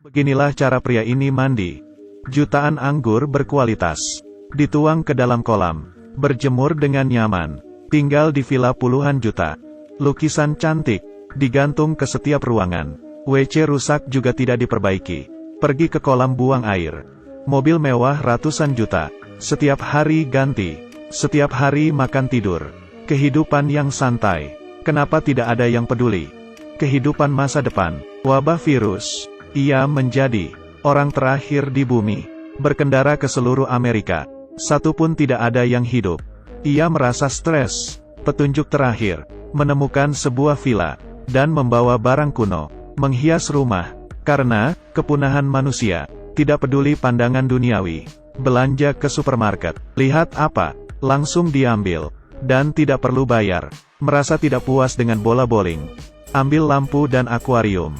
Beginilah cara pria ini mandi. Jutaan anggur berkualitas. Dituang ke dalam kolam. Berjemur dengan nyaman. Tinggal di villa puluhan juta. Lukisan cantik. Digantung ke setiap ruangan. WC rusak juga tidak diperbaiki. Pergi ke kolam buang air. Mobil mewah ratusan juta. Setiap hari ganti. Setiap hari makan tidur. Kehidupan yang santai. Kenapa tidak ada yang peduli? Kehidupan masa depan. Wabah virus. Ia menjadi orang terakhir di bumi. Berkendara ke seluruh Amerika. Satu pun tidak ada yang hidup. Ia merasa stres. Petunjuk terakhir. Menemukan sebuah villa. Dan membawa barang kuno. Menghias rumah. Karena kepunahan manusia. Tidak peduli pandangan duniawi. Belanja ke supermarket. Lihat apa? Langsung diambil. Dan tidak perlu bayar. Merasa tidak puas dengan bola bowling. Ambil lampu dan akuarium.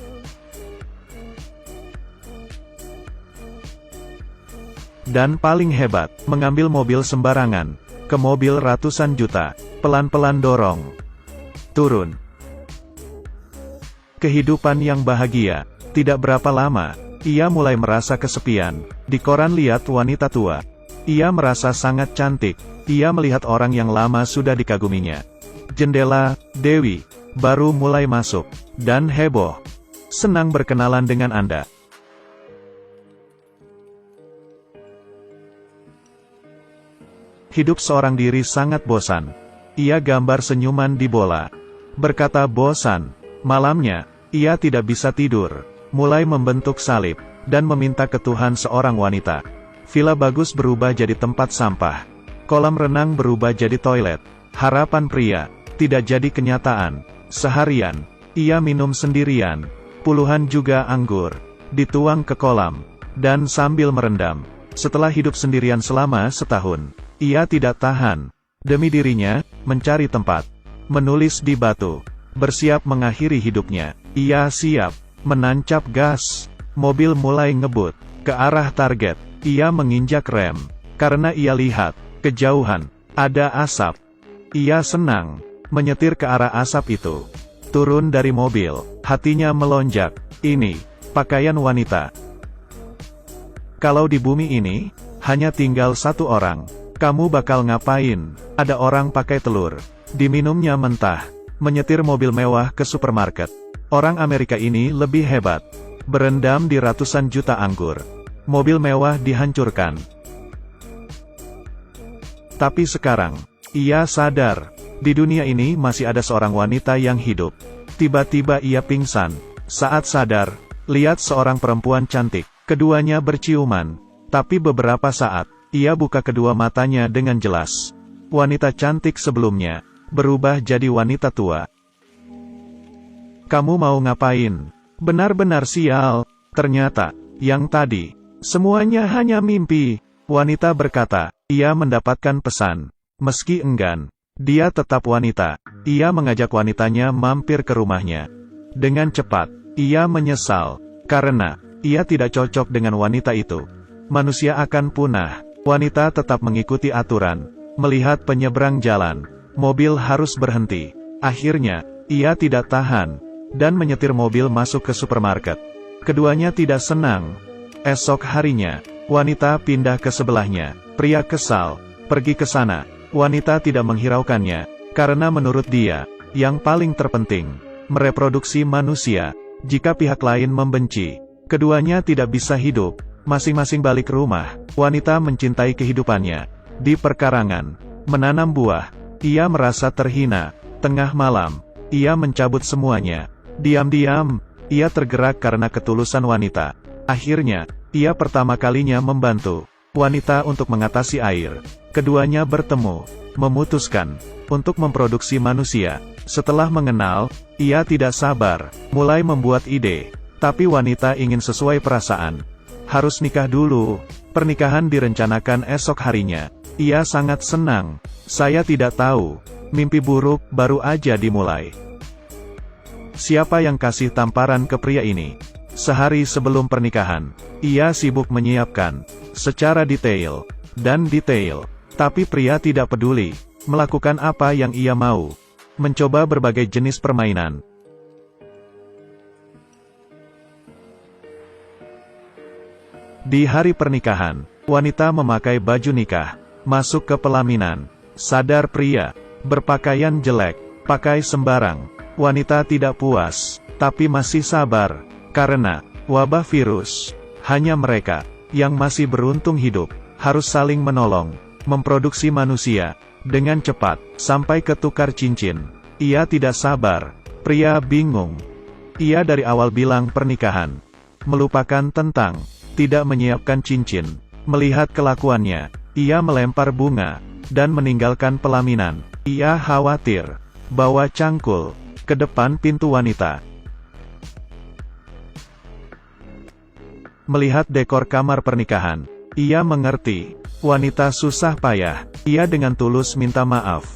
Dan paling hebat, mengambil mobil sembarangan. Ke mobil ratusan juta. Pelan-pelan dorong. Turun. Kehidupan yang bahagia. Tidak berapa lama, ia mulai merasa kesepian. Di koran lihat wanita tua. Ia merasa sangat cantik. Ia melihat orang yang lama sudah dikaguminya. Jendela, Dewi, baru mulai masuk. Dan heboh. Senang berkenalan dengan Anda. Hidup seorang diri sangat bosan. Ia gambar senyuman di bola. Berkata bosan. Malamnya, ia tidak bisa tidur. Mulai membentuk salib. Dan meminta ke Tuhan seorang wanita. Villa bagus berubah jadi tempat sampah. Kolam renang berubah jadi toilet. Harapan pria. Tidak jadi kenyataan. Seharian. Ia minum sendirian. Puluhan juga anggur. Dituang ke kolam. Dan sambil merendam. Setelah hidup sendirian selama setahun. Ia tidak tahan. Demi dirinya, mencari tempat. Menulis di batu. Bersiap mengakhiri hidupnya. Ia siap. Menancap gas. Mobil mulai ngebut. Ke arah target. Ia menginjak rem. Karena ia lihat. Kejauhan. Ada asap. Ia senang. Menyetir ke arah asap itu. Turun dari mobil. Hatinya melonjak. Ini. Pakaian wanita. Kalau di bumi ini. Hanya tinggal satu orang. Kamu bakal ngapain? Ada orang pakai telur. Diminumnya mentah. Menyetir mobil mewah ke supermarket. Orang Amerika ini lebih hebat. Berendam di ratusan juta anggur. Mobil mewah dihancurkan. Tapi sekarang, ia sadar. Di dunia ini masih ada seorang wanita yang hidup. Tiba-tiba ia pingsan. Saat sadar, lihat seorang perempuan cantik. Keduanya berciuman. Tapi beberapa saat, ia buka kedua matanya dengan jelas. Wanita cantik sebelumnya, berubah jadi wanita tua. Kamu mau ngapain? Benar-benar sial. Ternyata, yang tadi, semuanya hanya mimpi. Wanita berkata, ia mendapatkan pesan. Meski enggan, dia tetap wanita. Ia mengajak wanitanya mampir ke rumahnya. Dengan cepat, ia menyesal. Karena, ia tidak cocok dengan wanita itu. Manusia akan punah. Wanita tetap mengikuti aturan. Melihat penyeberang jalan. Mobil harus berhenti. Akhirnya, ia tidak tahan. Dan menyetir mobil masuk ke supermarket. Keduanya tidak senang. Esok harinya, wanita pindah ke sebelahnya. Pria kesal. Pergi ke sana. Wanita tidak menghiraukannya. Karena menurut dia, yang paling terpenting, mereproduksi manusia. Jika pihak lain membenci, keduanya tidak bisa hidup. Masing-masing balik rumah. Wanita mencintai kehidupannya. Di perkarangan. Menanam buah. Ia merasa terhina. Tengah malam. Ia mencabut semuanya. Diam-diam. Ia tergerak karena ketulusan wanita. Akhirnya, ia pertama kalinya membantu wanita untuk mengatasi air. Keduanya bertemu. Memutuskan untuk memproduksi manusia. Setelah mengenal, ia tidak sabar. Mulai membuat ide. Tapi wanita ingin sesuai perasaan. Harus nikah dulu. Pernikahan direncanakan esok harinya. Ia sangat senang. Saya tidak tahu. Mimpi buruk baru aja dimulai. Siapa yang kasih tamparan ke pria ini? Sehari sebelum pernikahan, ia sibuk menyiapkan secara detail dan detail. Tapi pria tidak peduli. Melakukan apa yang ia mau. Mencoba berbagai jenis permainan. Di hari pernikahan, wanita memakai baju nikah, masuk ke pelaminan. Sadar pria, berpakaian jelek, pakai sembarang. Wanita tidak puas, tapi masih sabar, karena wabah virus. Hanya mereka yang masih beruntung hidup, harus saling menolong, memproduksi manusia dengan cepat, sampai ke tukar cincin. Ia tidak sabar. Pria bingung. Ia dari awal bilang pernikahan, melupakan tentang tidak menyiapkan cincin. Melihat kelakuannya, ia melempar bunga dan meninggalkan pelaminan. Ia khawatir, bawa cangkul ke depan pintu wanita. Melihat dekor kamar pernikahan, ia mengerti, wanita susah payah. Ia dengan tulus minta maaf,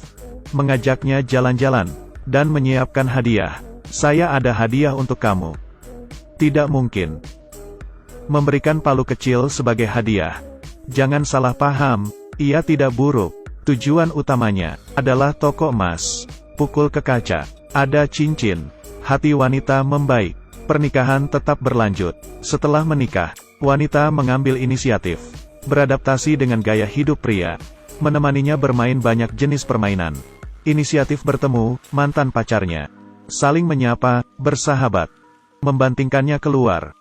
mengajaknya jalan-jalan, dan menyiapkan hadiah. Saya ada hadiah untuk kamu. Tidak mungkin memberikan palu kecil sebagai hadiah. Jangan salah paham, ia tidak buruk. Tujuan utamanya adalah toko emas. Pukul ke kaca, ada cincin. Hati wanita membaik. Pernikahan tetap berlanjut. Setelah menikah, wanita mengambil inisiatif, beradaptasi dengan gaya hidup pria, menemaninya bermain banyak jenis permainan. Inisiatif bertemu mantan pacarnya, saling menyapa, bersahabat, membantingkannya keluar.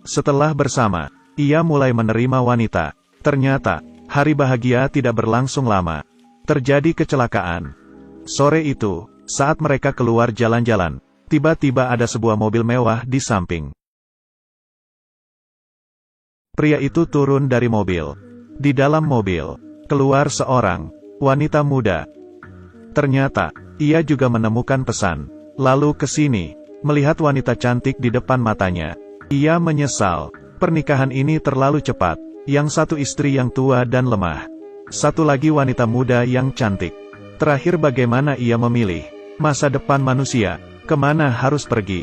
Setelah bersama, ia mulai menerima wanita. Ternyata, hari bahagia tidak berlangsung lama. Terjadi kecelakaan. Sore itu, saat mereka keluar jalan-jalan, tiba-tiba ada sebuah mobil mewah di samping. Pria itu turun dari mobil. Di dalam mobil, keluar seorang wanita muda. Ternyata, ia juga menemukan pesan. Lalu ke sini, melihat wanita cantik di depan matanya. Ia menyesal, pernikahan ini terlalu cepat. Yang satu istri yang tua dan lemah. Satu lagi wanita muda yang cantik. Terakhir bagaimana ia memilih masa depan manusia, kemana harus pergi?